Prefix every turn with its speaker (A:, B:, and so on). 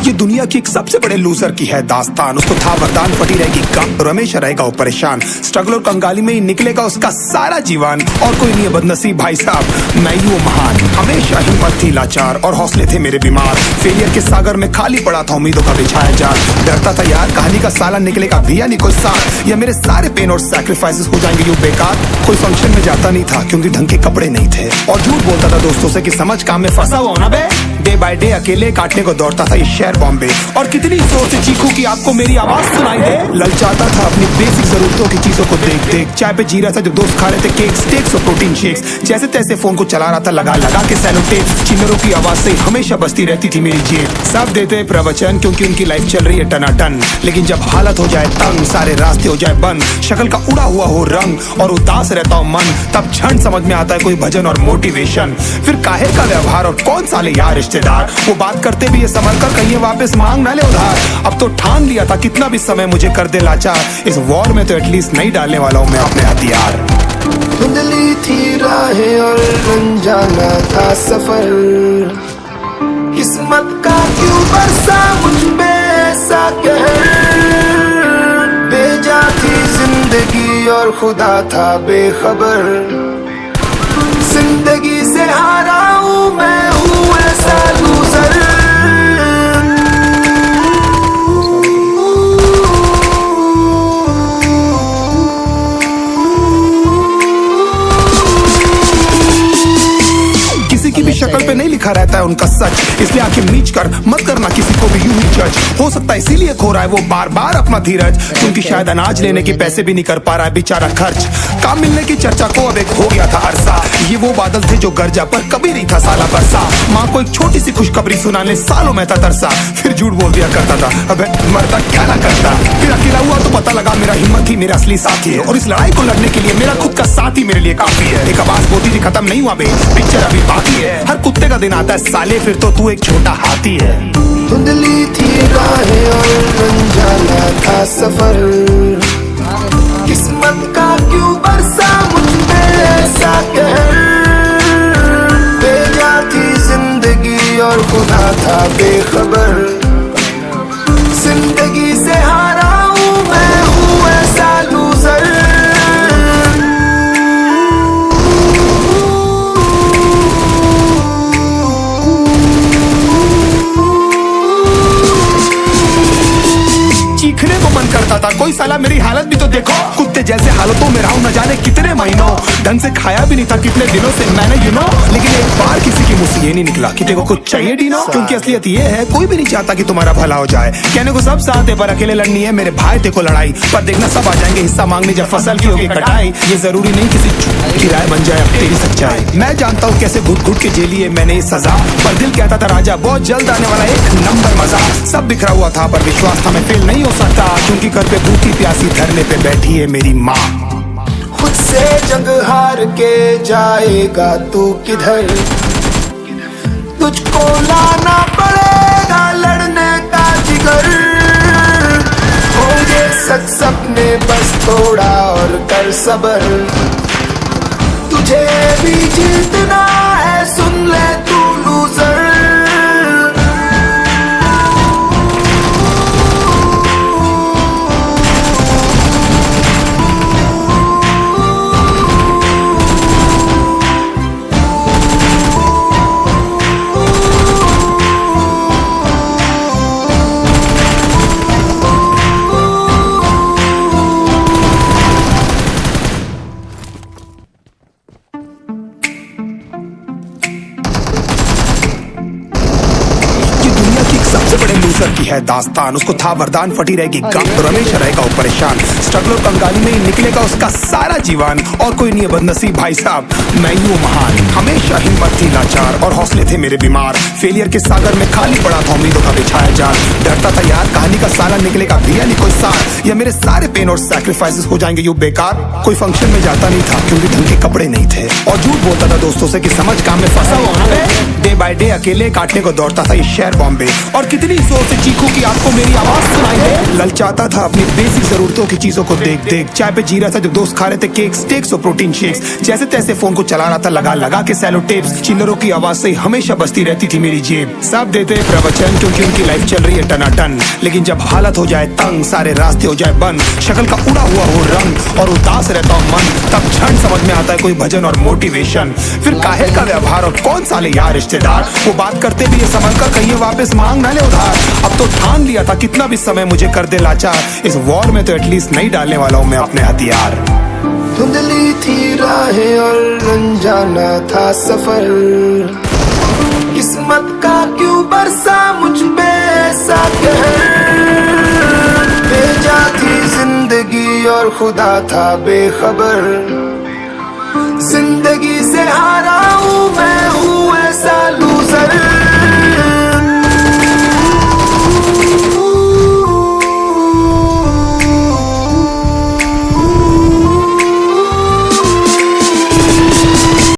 A: ये दुनिया की एक सबसे बड़े लूजर की है दास्तान। उसको था वरदान, फटी रहेगी गम तो हमेशा रहेगा वो परेशान। स्ट्रगल और कंगाली में ही निकलेगा उसका सारा जीवन। और कोई नहीं है बदनसीब भाई साहब, मैं ही हूँ महान। हमेशा हिम्मत थी लाचार और हौसले थे मेरे बीमार। फेलियर के सागर में खाली पड़ा था उम्मीदों का बिछाया जाल। डरता था यार कहानी का साला निकलेगा भी या नहीं कोई साथ, या मेरे सारे पेन और सैक्रिफाइसेस हो जाएंगे यूं बेकार। कोई फंक्शन में जाता नहीं था क्योंकि ढंग के कपड़े नहीं थे, और झूठ बोलता था दोस्तों से कि समझ काम में फंसा हुआ ना बे। डे बाय डे अकेले काटने को दौड़ता था ये शहर बॉम्बे। और कितनी जोर से चीखूं कि आपको मेरी आवाज सुनाई दे। ललचाता था अपनी बेसिक जरूरतों की चीजों को देख देख। चाय पे जी रहा था जब दोस्त खा रहे थे केक, स्टेक्स और प्रोटीन शेक्स। जैसे तैसे फोन को चला रहा था लगा लगा के सेलो टेप। चिल्लरों की आवाज से हमेशा बजती रहती थी मेरी जेब। सब देते प्रवचन क्योंकि उनकी लाइफ चल रही है टनाटन, लेकिन जब हालत हो जाए तंग, सारे रास्ते हो जाए बंद, शक्ल का उड़ा हुआ हो रंग और उदास रहता हो मन, तब क्षण समझ में आता है कोई भजन और मोटिवेशन। फिर काहे का व्यवहार और कौन साले यार रिश्तेदार, वो बात करते भी ये समझ कर कहीं वापस मांग ना ले उधार। अब तो ठान लिया था कितना भी समय मुझे कर दे लाचार, इस वॉर में तो एटलीस्ट नहीं डालने वाला हूँ मैं अपने हथियार।
B: धुंधली थी राहें और अनजाना था सफर, किस्मत का क्यों बरसा मुझ पे ऐसा कहर। बेजा थी जिंदगी और खुदा था बेखबर, जिंदगी से हारा हूँ मैं, हूँ ऐसा लूजर।
A: किसी की भी शक्ल पे नहीं लिखा रहता है उनका सच, इसलिए आंखें मीच कर मत करना किसी को भी यूं ही जज। हो सकता है इसीलिए खो रहा है वो बार बार अपना धीरज, क्योंकि शायद अनाज लेने के पैसे भी नहीं कर पा रहा है बेचारा खर्च। काम मिलने की चर्चा को अब एक हो गया था अरसा, ये वो बादल थे जो गरजा पर कभी नहीं था साला बरसा। माँ को एक छोटी सी खुशखबरी सुनाने सालों में था तरसा, फिर झूठ बोल दिया करता था अबे मरता क्या ना करता। फिर अकेला हुआ तो पता लगा मेरा हिम्मत ही मेरा असली साथी है, और इस लड़ाई को लड़ने के लिए मेरा खुद का साथ ही मेरे लिए काफी है। एक आवाज बोलती थी खत्म नहीं हुआ बे, पिक्चर अभी बाकी है। हर कुत्ते का दिन आता है साले, फिर तो तू एक छोटा हाथी है।
B: धुंधली थी राहें और अनजाना था सफर, किस्मत का क्यों बरसा मुझ पे ऐसा कहर। बेजा थी जिंदगी और खुदा था बेखबर, जिंदगी से हारा हूँ मैं, हूँ ऐसा लूजर।
A: चीखने को मन करता था कोई साला मेरी हालत भी तो देखो। कुत्ते जैसे हालतों में रहा हूं न जाने कितने महीनों, ढंग से खाया भी नहीं था कितने दिनों से मैंने लेकिन एक बार किसी की मुंह से ये नहीं निकला कि देखो कुछ चाहिए डीनो। क्योंकि असलियत ये है कोई भी नहीं चाहता कि तुम्हारा भला हो जाए। कहने को सब साथ है पर अकेले लड़नी है मेरे भाई देखो लड़ाई, पर देखना सब आ जाएंगे हिस्सा मांगने जब फसल की होगी कटाई। ये जरूरी नहीं किसी किराए बन जाए अब तेरी सच्चाई। मैं जानता हूँ कैसे घुट घुट के झेली है मैंने ये सजा, पर दिल कहता था राजा बहुत जल्द आने वाला एक नंबर मजा। सब बिखरा हुआ था पर विश्वास था मैं फेल नहीं हो सकता, क्योंकि घर पे भूखी प्यासी धरने पे बैठी है मेरी माँ।
B: खुद से जंग हार के जाएगा तू किधर, तुझको लाना पड़ेगा लड़ने का जिगर। होंगे सच सपने बस थोड़ा और कर सबर, तुझे भी जीतना है सुन ले तू लूजर।
A: सबसे बड़े लूजर की है दास्तान। उसको था वरदान, फटी रहेगी गम तो हमेशा रहेगा वो परेशान। स्ट्रगल और कंगाली में ही निकलेगा उसका सारा जीवन। और कोई नहीं है बदनसीब भाई साहब, मैं ही हूँ महान। हमेशा हिम्मत थी लाचार और हौसले थे मेरे बीमार। फेलियर के सागर में खाली पड़ा था उम्मीदों का बिछाया जाल। डरता था यार कहानी का साला निकलेगा भी या नहीं कोई साथ, या मेरे सारे पेन और सैक्रिफाइसेस हो जाएंगे यूं बेकार। कोई फंक्शन में जाता नहीं था क्योंकि ढंग के कपड़े नहीं थे, और झूठ बोलता था दोस्तों से कि समझ काम में फंसा हुआ ना बे। डे बाय डे अकेले काटने को दौड़ता था ये शहर बॉम्बे। और कितनी जोर से चीखूं कि आपको मेरी आवाज सुनाई दे। ललचाता था अपनी बेसिक जरूरतों की चीजों को देख देख। चाय पे जी रहा था जब दोस्त खा रहे थे केक स्टेक्स और प्रोटीन शेक्स। जैसे तैसे फोन को चला रहा था लगा लगा के सैलो टेप्स। चिल्लरों की आवाज से हमेशा बजती रहती थी मेरी जेब। सब देते प्रवचन क्योंकि उनकी लाइफ चल रही है टनाटन, लेकिन जब हालत हो जाए तंग, सारे रास्ते हो जाए बंद, शक्ल का उड़ा हुआ हो रंग और उदास रहता हूँ मन, तब क्षण समझ में आता है कोई भजन और मोटिवेशन। फिर काहे का व्यवहार और कौन साले यार रिश्तेदार, वो बात करते भी ये समझ कर कहीं वापस मांग ना ले उधार। अब तो ठान लिया था कितना भी समय मुझे कर दे लाचार, इस वॉर में तो एटलीस्ट नहीं डालने वाला हूँ मैं अपने हथियार।
B: धुंधली थी राहें और अनजाना था सफर, किस्मत का क्यों बरसा मुझ पे ऐसा कहर। भेजा थी जिंदगी और खुदा था बेखबर, जिंदगी से हारा हूँ मैं हूँ ऐसा लूजर।